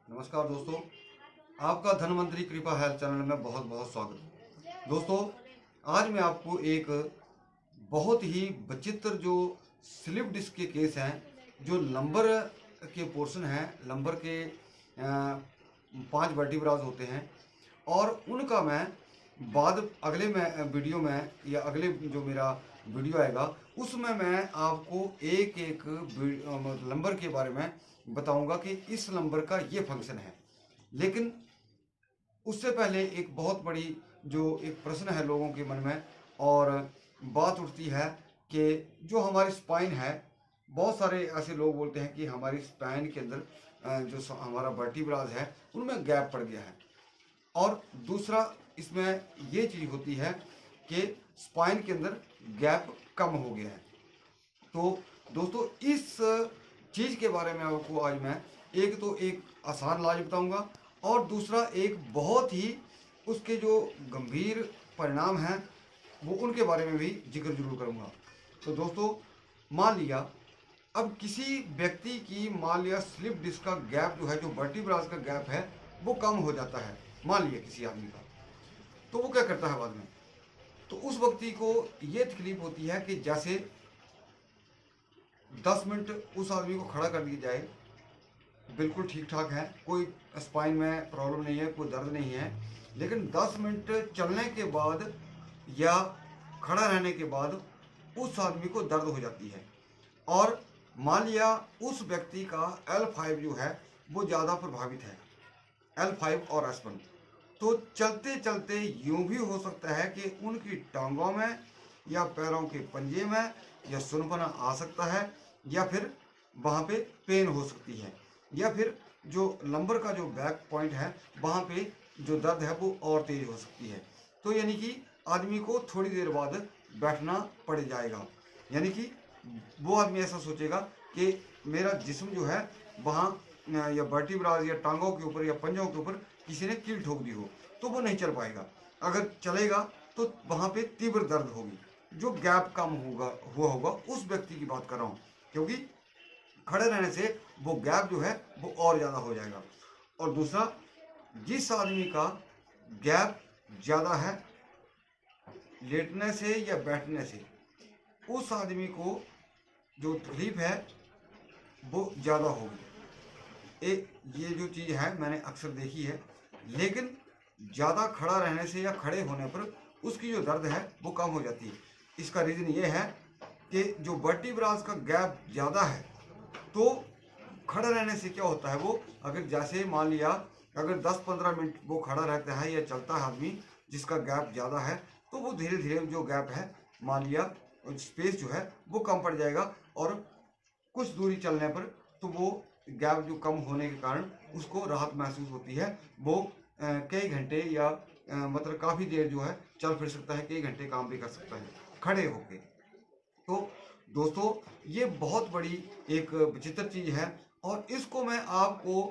नमस्कार दोस्तों, आपका धनवंतरी कृपा हेल्थ चैनल में बहुत बहुत स्वागत। दोस्तों, आज मैं आपको एक बहुत ही विचित्र जो स्लिप डिस्क के केस हैं, जो लंबर के पोर्शन हैं, लंबर के 5 वर्टिब्रास होते हैं और उनका मैं अगले में वीडियो में या अगले जो मेरा वीडियो आएगा उसमें मैं आपको एक एक लंबर के बारे में बताऊंगा कि इस नंबर का ये फंक्शन है। लेकिन उससे पहले एक बहुत बड़ी जो एक प्रश्न है लोगों के मन में और बात उठती है कि जो हमारी स्पाइन है, बहुत सारे ऐसे लोग बोलते हैं कि हमारी स्पाइन के अंदर जो हमारा वर्टिब्रास है उनमें गैप पड़ गया है। और दूसरा इसमें ये चीज़ होती है कि स्पाइन के अंदर गैप कम हो गया है। तो दोस्तों, इस चीज़ के बारे में आपको आज मैं एक आसान इलाज बताऊंगा और दूसरा एक बहुत ही उसके जो गंभीर परिणाम हैं वो उनके बारे में भी जिक्र जरूर करूंगा। तो दोस्तों, मान लिया अब किसी व्यक्ति की मान लिया स्लिप डिस्क का गैप जो है, जो वर्टिब्रास का गैप है वो कम हो जाता है, मान लिया किसी आदमी का। तो वो क्या करता है बाद में, तो उस व्यक्ति को ये तकलीफ होती है कि जैसे 10 मिनट उस आदमी को खड़ा कर दिया जाए, बिल्कुल ठीक ठाक है, कोई स्पाइन में प्रॉब्लम नहीं है, कोई दर्द नहीं है, लेकिन 10 मिनट चलने के बाद या खड़ा रहने के बाद उस आदमी को दर्द हो जाती है। और मान लिया उस व्यक्ति का L5 जो है वो ज़्यादा प्रभावित है, L5 और S1। तो चलते चलते यूं भी हो सकता है कि उनकी टांगों में या पैरों के पंजे में या सुनपना आ सकता है, या फिर वहाँ पे पेन हो सकती है, या फिर जो लंबर का जो बैक पॉइंट है वहाँ पे जो दर्द है वो और तेज हो सकती है। तो यानी कि आदमी को थोड़ी देर बाद बैठना पड़ जाएगा। यानी कि वो आदमी ऐसा सोचेगा कि मेरा जिस्म जो है वहाँ या वर्टिब्रास या टांगों के ऊपर या पंजों के ऊपर किसी ने कील ठोक दी हो, तो वो नहीं चल पाएगा। अगर चलेगा तो वहाँ पे तीव्र दर्द होगी, जो गैप कम हुआ होगा उस व्यक्ति की बात कर रहा हूँ, क्योंकि खड़े रहने से वो गैप जो है वो और ज़्यादा हो जाएगा। और दूसरा, जिस आदमी का गैप ज़्यादा है लेटने से या बैठने से, उस आदमी को जो तकलीफ है वो ज़्यादा होगी। ये जो चीज़ है मैंने अक्सर देखी है, लेकिन ज़्यादा खड़ा रहने से या खड़े होने पर उसकी जो दर्द है वो कम हो जाती है। इसका रीज़न ये है कि जो वर्टिब्रास का गैप ज़्यादा है, तो खड़ा रहने से क्या होता है, वो अगर जैसे मान लिया अगर 10-15 मिनट वो खड़ा रहता है या चलता है आदमी जिसका गैप ज़्यादा है, तो वो धीरे धीरे जो गैप है मान लिया स्पेस जो है वो कम पड़ जाएगा, और कुछ दूरी चलने पर तो वो गैप जो कम होने के कारण उसको राहत महसूस होती है। वो कई घंटे या मतलब काफ़ी देर जो है चल फिर सकता है, कई घंटे काम भी कर सकता है खड़े होके। तो दोस्तों, ये बहुत बड़ी एक विचित्र चीज़ है और इसको मैं आपको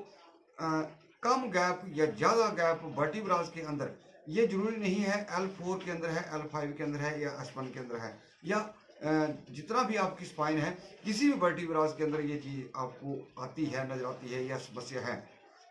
कम गैप या ज़्यादा गैप वर्टिब्रास के अंदर, ये जरूरी नहीं है L4 के अंदर है, L5 के अंदर है या S1 के अंदर है, या जितना भी आपकी स्पाइन है किसी भी वर्टिब्रास के अंदर ये चीज़ आपको आती है, नजर आती है या समस्या है,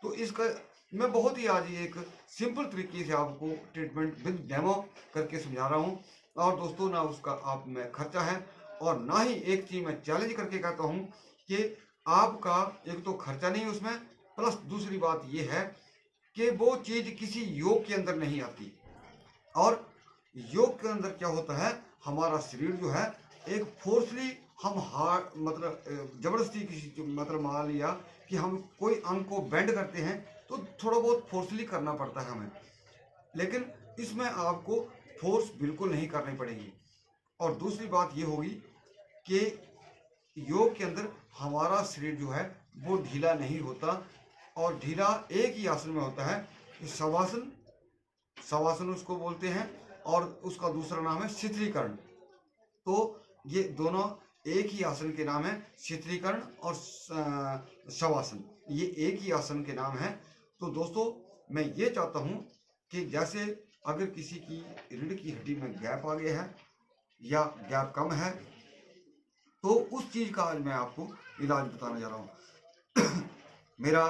तो इसका मैं बहुत ही आज एक सिंपल तरीके से आपको ट्रीटमेंट विद डेमो करके समझा रहा हूँ। और दोस्तों, ना उसका आप में खर्चा है और ना ही एक चीज़ मैं चैलेंज करके कहता हूँ कि आपका एक तो खर्चा नहीं उसमें, प्लस दूसरी बात ये है कि वो चीज़ किसी योग के अंदर नहीं आती। और योग के अंदर क्या होता है, हमारा शरीर जो है एक फोर्सली हम मतलब जबरदस्ती किसी मतलब मान लिया कि हम कोई अंग को बेंड करते हैं तो थोड़ा बहुत फोर्सली करना पड़ता है हमें, लेकिन इसमें आपको फोर्स बिल्कुल नहीं करनी पड़ेगी। और दूसरी बात ये होगी कि योग के अंदर हमारा शरीर जो है वो ढीला नहीं होता, और ढीला एक ही आसन में होता है, शवासन, शवासन उसको बोलते हैं, और उसका दूसरा नाम है शिथिलीकरण। तो ये दोनों एक ही आसन के नाम है, शिथिलीकरण और शवासन, ये एक ही आसन के नाम है। तो दोस्तों, मैं ये चाहता हूँ कि जैसे अगर किसी की रीढ़ की हड्डी में गैप आ गया है या गैप कम है, तो उस चीज़ का आज मैं आपको इलाज बताने जा रहा हूँ। मेरा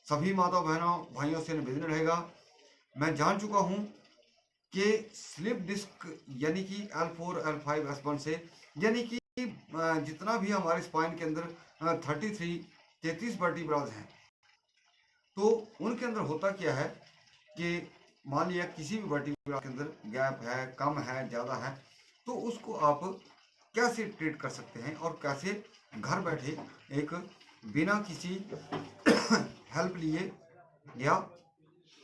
सभी माता बहनों भाइयों से निवेदन रहेगा, मैं जान चुका हूँ कि स्लिप डिस्क यानी कि L4 L5 S1 से, यानी कि जितना भी हमारे स्पाइन के अंदर 33 वर्टिब्रास हैं, तो उनके अंदर होता क्या है कि मान लिया किसी भी वर्टिब्रा के अंदर गैप है, कम है, ज़्यादा है, तो उसको आप कैसे ट्रीट कर सकते हैं और कैसे घर बैठे एक बिना किसी हेल्प लिए या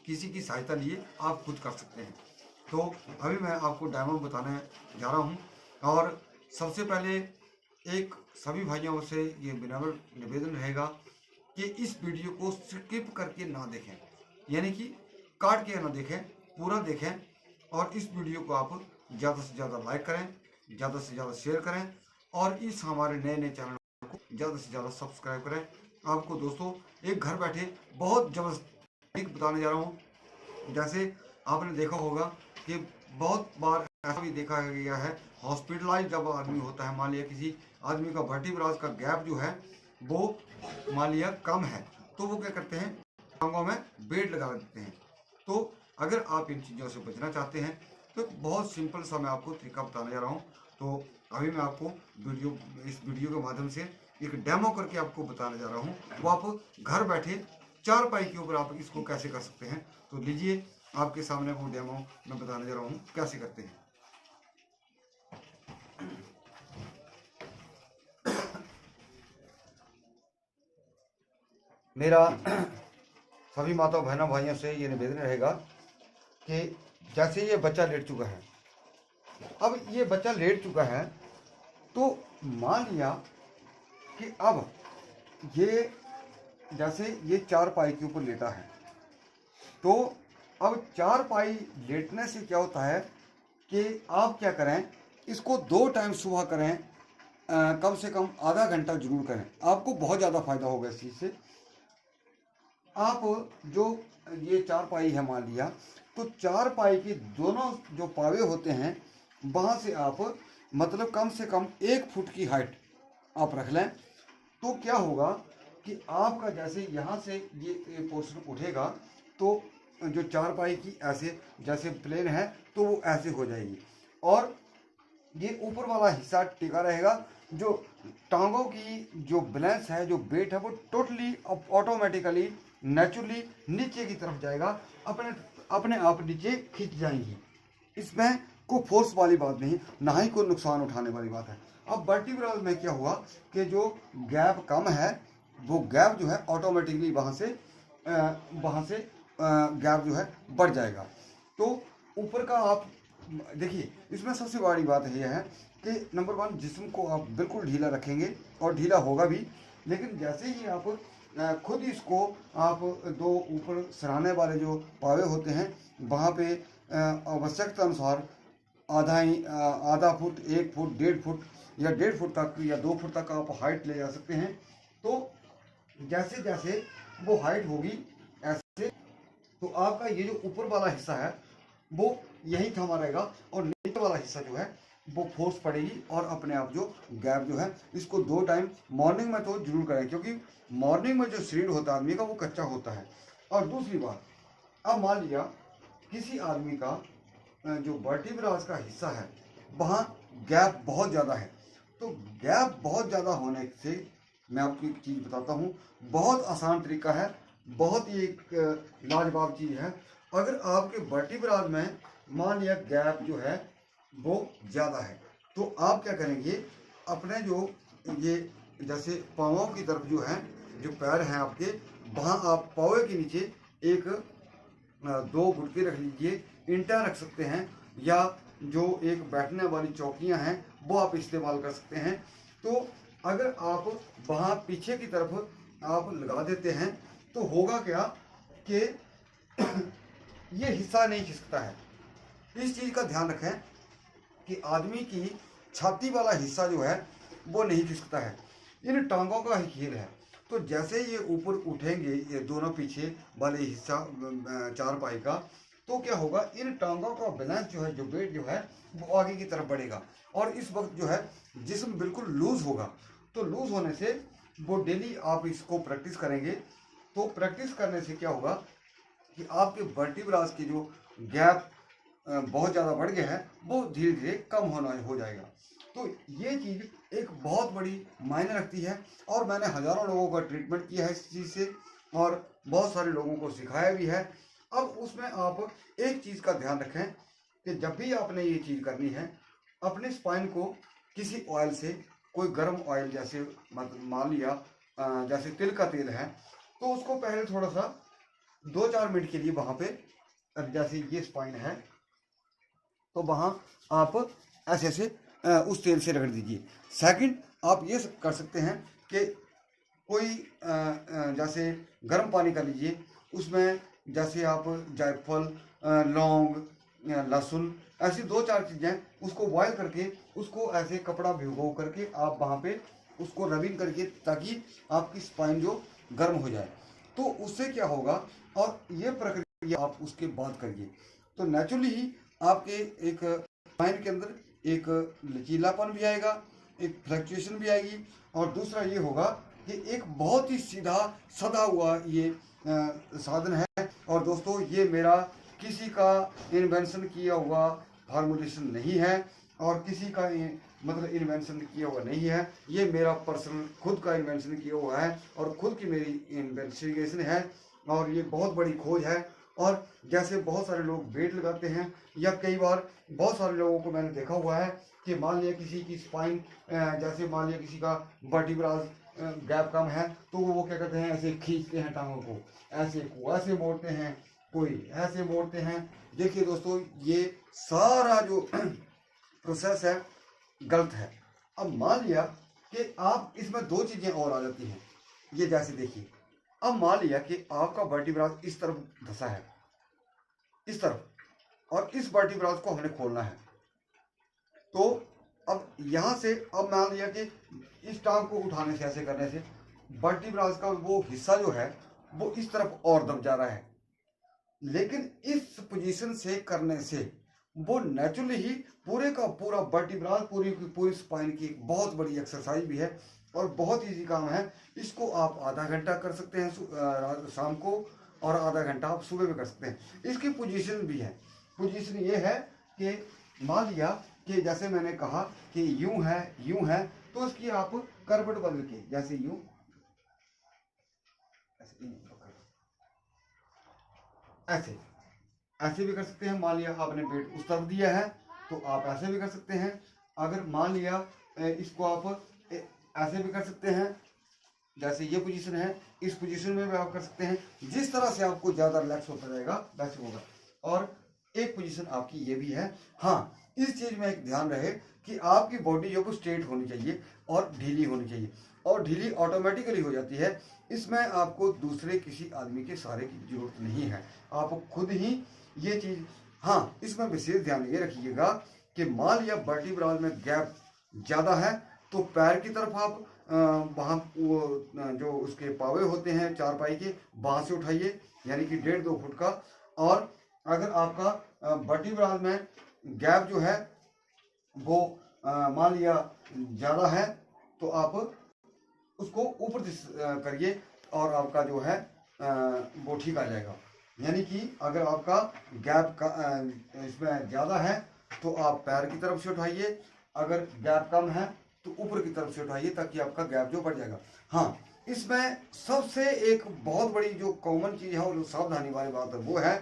किसी की सहायता लिए आप खुद कर सकते हैं। तो अभी मैं आपको डेमो बताने जा रहा हूं, और सबसे पहले एक सभी भाइयों से ये विनम्र निवेदन रहेगा कि इस वीडियो को स्किप करके ना देखें, यानी कि काट के ना देखें, पूरा देखें, और इस वीडियो को आप ज़्यादा से ज़्यादा लाइक करें, ज़्यादा से ज़्यादा शेयर करें, और इस हमारे नए नए चैनल को ज़्यादा से ज़्यादा सब्सक्राइब करें। आपको दोस्तों एक घर बैठे बहुत ज़बरदस्त बताने जा रहा हूँ। जैसे आपने देखा होगा कि बहुत बार ऐसा भी देखा गया है, हॉस्पिटलाइज जब आदमी होता है, मान लिया किसी आदमी का वर्टिब्रास का गैप जो है वो मान लिया कम है, तो वो क्या करते हैं, टांगों में बेल्ट लगा देते हैं। तो अगर आप इन चीज़ों से बचना चाहते हैं तो बहुत सिंपल सा मैं आपको तरीका बताने जा रहा हूँ। तो अभी मैं आपको इस वीडियो के माध्यम से एक डेमो करके आपको बताने जा रहा हूँ, वो आप घर बैठे चारपाई के ऊपर आप इसको कैसे कर सकते हैं। तो लीजिए आपके सामने वो डेमो मैं बताने जा रहा हूँ कैसे करते हैं। मेरा सभी माता बहनों भाइयों से ये निवेदन रहेगा कि जैसे ये बच्चा लेट चुका है, अब ये बच्चा लेट चुका है, तो मान लिया कि अब ये जैसे ये चारपाई के ऊपर लेटा है, तो अब चारपाई लेटने से क्या होता है कि आप क्या करें, इसको 2 टाइम सुबह करें, कम से कम आधा घंटा जरूर करें, आपको बहुत ज़्यादा फायदा होगा इस चीज़ से। आप जो ये चारपाई है मान लिया, तो चारपाई के दोनों जो पावे होते हैं वहाँ से आप मतलब कम से कम 1 फुट की हाइट आप रख लें, तो क्या होगा कि आपका जैसे यहाँ से ये पोर्शन उठेगा, तो जो चारपाई की ऐसे जैसे प्लेन है तो वो ऐसे हो जाएगी, और ये ऊपर वाला हिस्सा टिका रहेगा। जो टांगों की जो बैलेंस है, जो वेट है, वो टोटली ऑटोमेटिकली नेचुरली नीचे की तरफ जाएगा, अपने आप नीचे खिंच जाएंगी। इसमें कोई फोर्स वाली बात नहीं, ना ही कोई नुकसान उठाने वाली बात है। अब वर्टिब्रल में क्या हुआ कि जो गैप कम है, वो गैप जो है ऑटोमेटिकली वहाँ से गैप जो है बढ़ जाएगा। तो ऊपर का आप देखिए, इसमें सबसे बड़ी बात यह है कि नंबर 1, जिस्म को आप बिल्कुल ढीला रखेंगे, और ढीला होगा भी, लेकिन जैसे ही आप खुद इसको आप 2 ऊपर सराहने वाले जो पावे होते हैं वहाँ पे आवश्यकता अनुसार आधा फुट, 1 फुट, 1.5 फुट या 1.5 फुट तक या 2 फुट तक आप हाइट ले जा सकते हैं। तो जैसे जैसे वो हाइट होगी ऐसे, तो आपका ये जो ऊपर वाला हिस्सा है वो यहीं थमा रहेगा, और नीचे वाला हिस्सा जो है वो फोर्स पड़ेगी, और अपने आप जो गैप जो है, इसको 2 टाइम मॉर्निंग में तो जरूर करें, क्योंकि मॉर्निंग में जो शरीर होता है आदमी का वो कच्चा होता है। और दूसरी बात, अब मान लिया किसी आदमी का जो वर्टिब्रास का हिस्सा है वहाँ गैप बहुत ज़्यादा है, तो गैप बहुत ज़्यादा होने से मैं आपको एक चीज़ बताता हूँ, बहुत आसान तरीका है, बहुत ही एक लाजवाब चीज़ है। अगर आपके वर्टिब्रास में मान लिया गैप जो है वो ज़्यादा है, तो आप क्या करेंगे, अपने जो ये जैसे पाँवों की तरफ जो है, जो पैर हैं आपके, वहाँ आप पाँव के नीचे एक 2 घुटके रख लीजिए, ईंटा रख सकते हैं, या जो एक बैठने वाली चौकियाँ हैं वो आप इस्तेमाल कर सकते हैं। तो अगर आप वहाँ पीछे की तरफ आप लगा देते हैं, तो होगा क्या कि ये हिस्सा नहीं खिसकता है। इस चीज़ का ध्यान रखें कि आदमी की छाती वाला हिस्सा जो है वो नहीं खिसकता है, इन टांगों का ही खेल है। तो जैसे ये ऊपर उठेंगे ये दोनों पीछे वाले हिस्सा चारपाई का, तो क्या होगा, इन टांगों का बैलेंस जो है, जो वेट जो है वो आगे की तरफ बढ़ेगा, और इस वक्त जो है जिस्म बिल्कुल लूज होगा। तो लूज होने से वो डेली आप इसको प्रैक्टिस करेंगे तो प्रैक्टिस करने से क्या होगा कि आपके वर्टिब्रास की जो गैप बहुत ज़्यादा बढ़ गया है वो धीरे धीरे कम हो जाएगा। तो ये चीज़ एक बहुत बड़ी मायने रखती है और मैंने हज़ारों लोगों का ट्रीटमेंट किया है इस चीज़ से और बहुत सारे लोगों को सिखाया भी है। अब उसमें आप एक चीज़ का ध्यान रखें कि जब भी आपने ये चीज़ करनी है, अपने स्पाइन को किसी ऑयल से, कोई गर्म ऑयल जैसे मान लिया जैसे तिल का तेल है, तो उसको पहले थोड़ा सा 2-4 मिनट के लिए वहाँ पे, जैसे ये स्पाइन है तो वहाँ आप ऐसे ऐसे उस तेल से रगड़ दीजिए। सेकंड, आप ये कर सकते हैं कि कोई जैसे गर्म पानी कर लीजिए, उसमें जैसे आप जायफल, लौंग, लहसुन, ऐसी 2-4 चीज़ें, उसको बॉयल करके उसको ऐसे कपड़ा भिगो करके आप वहाँ पे उसको रबिंग करके, ताकि आपकी स्पाइन जो गर्म हो जाए। तो उससे क्या होगा, और ये प्रक्रिया आप उसके बाद करिए तो नेचुरली ही आपके एक स्पाइन के अंदर एक लचीलापन भी आएगा, एक फ्लक्चुएशन भी आएगी, और दूसरा ये होगा कि एक बहुत ही सीधा सदा हुआ ये साधन है। और दोस्तों, ये मेरा किसी का इन्वेंशन किया हुआ फार्मूलेशन नहीं है और किसी का मतलब इन्वेंशन किया हुआ नहीं है। ये मेरा पर्सनल खुद का इन्वेंशन किया हुआ है और खुद की मेरी इन्वेस्टिगेशन है और ये बहुत बड़ी खोज है। और जैसे बहुत सारे लोग वेट लगाते हैं, या कई बार बहुत सारे लोगों को मैंने देखा हुआ है कि मान लिया किसी की स्पाइन, जैसे मान लिया किसी का वर्टिब्रल गैप कम है, तो वो क्या करते हैं, ऐसे खींचते हैं टांगों को, ऐसे मोड़ते हैं, कोई ऐसे मोड़ते हैं। देखिए दोस्तों, ये सारा जो प्रोसेस है गलत है। अब मान लिया कि आप इसमें 2 चीज़ें और आ जाती हैं। ये जैसे देखिए, अब मान लिया कि आपका वर्टिब्रल इस तरफ धंसा है, इस तरफ, और इस वर्टिब्रल को हमने खोलना है। तो अब यहाँ से, अब मान लिया कि इस टांग को उठाने से, ऐसे करने से वर्टिब्रल का वो हिस्सा जो है वो इस तरफ और दब जा रहा है, लेकिन इस पोजीशन से करने से वो नेचुरली ही पूरे का पूरा वर्टिब्रल, पूरी की पूरी स्पाइन की एक बहुत बड़ी एक्सरसाइज भी है और बहुत इजी काम है। इसको आप आधा घंटा कर सकते हैं शाम को, और आधा घंटा आप सुबह में कर सकते हैं। इसकी पोजीशन भी है। पोजीशन ये है कि मान लिया कि जैसे मैंने कहा कि यूं है, तो इसकी आप करवट बदल के, जैसे यूं, ऐसे भी कर सकते हैं। मान लिया आपने पेट उस तरफ दिया है तो आप ऐसे भी कर सकते हैं। अगर मान लिया इसको आप ऐसे भी कर सकते हैं, जैसे ये पोजीशन है, इस पोजीशन में भी आप कर सकते हैं। जिस तरह से आपको ज़्यादा रिलैक्स होता जाएगा वैसे होगा। और एक पोजीशन आपकी ये भी है। हाँ, इस चीज़ में एक ध्यान रहे कि आपकी बॉडी जो को स्ट्रेट होनी चाहिए और ढीली होनी चाहिए, और ढीली ऑटोमेटिकली हो जाती है। इसमें आपको दूसरे किसी आदमी के सहारे की जरूरत नहीं है, आप खुद ही ये चीज़। हाँ, इसमें विशेष ध्यान ये रखिएगा कि मान लिया वर्टिब्रल में गैप ज़्यादा है तो पैर की तरफ आप वहाँ वो जो उसके पावे होते हैं चारपाई के, वहाँ से उठाइए, यानी कि 1.5-2 फुट का। और अगर आपका वर्टिब्रल में गैप जो है वो मान लिया ज़्यादा है तो आप उसको ऊपर करिए और आपका जो है वो ठीक आ जाएगा। यानी कि अगर आपका गैप का इसमें ज़्यादा है तो आप पैर की तरफ से उठाइए, अगर गैप कम है तो ऊपर की तरफ से उठाइए, ताकि आपका गैप जो बढ़ जाएगा। हाँ, इसमें सबसे एक बहुत बड़ी जो कॉमन चीज़ है और जो सावधानी वाली बात है वो है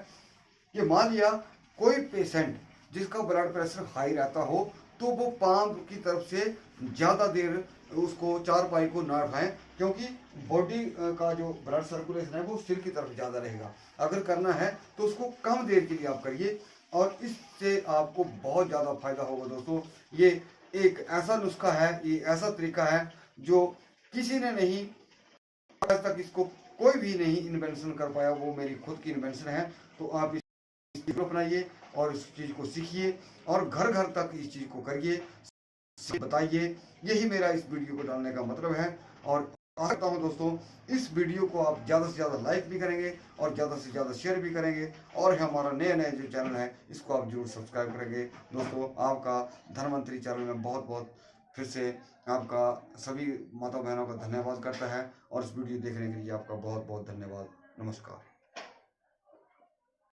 कि मान लिया कोई पेशेंट जिसका ब्लड प्रेशर हाई रहता हो तो वो पाम की तरफ से ज़्यादा देर उसको चारपाई को ना उठाएं, क्योंकि बॉडी का जो ब्लड सर्कुलेशन है वो सिर की तरफ ज़्यादा रहेगा। अगर करना है तो उसको कम देर के लिए आप करिए और इससे आपको बहुत ज़्यादा फायदा होगा। दोस्तों, ये एक ऐसा नुस्खा है, ये ऐसा तरीका है जो किसी ने नहीं आज तक, इसको कोई भी नहीं इन्वेंशन कर पाया, वो मेरी खुद की इन्वेंशन है। तो आप इस चीज़ को अपनाइए और इस चीज़ को सीखिए और घर घर तक इस चीज़ को करिए, बताइए। यही मेरा इस वीडियो को डालने का मतलब है। और आशा करता हूँ दोस्तों, इस वीडियो को आप ज़्यादा से ज़्यादा लाइक भी करेंगे और ज़्यादा से ज़्यादा शेयर भी करेंगे, और हमारा नया जो चैनल है इसको आप जरूर सब्सक्राइब करेंगे। दोस्तों, आपका धनवंतरी चैनल में बहुत बहुत फिर से आपका सभी माता बहनों का धन्यवाद करता है और इस वीडियो देखने के लिए आपका बहुत बहुत धन्यवाद। नमस्कार।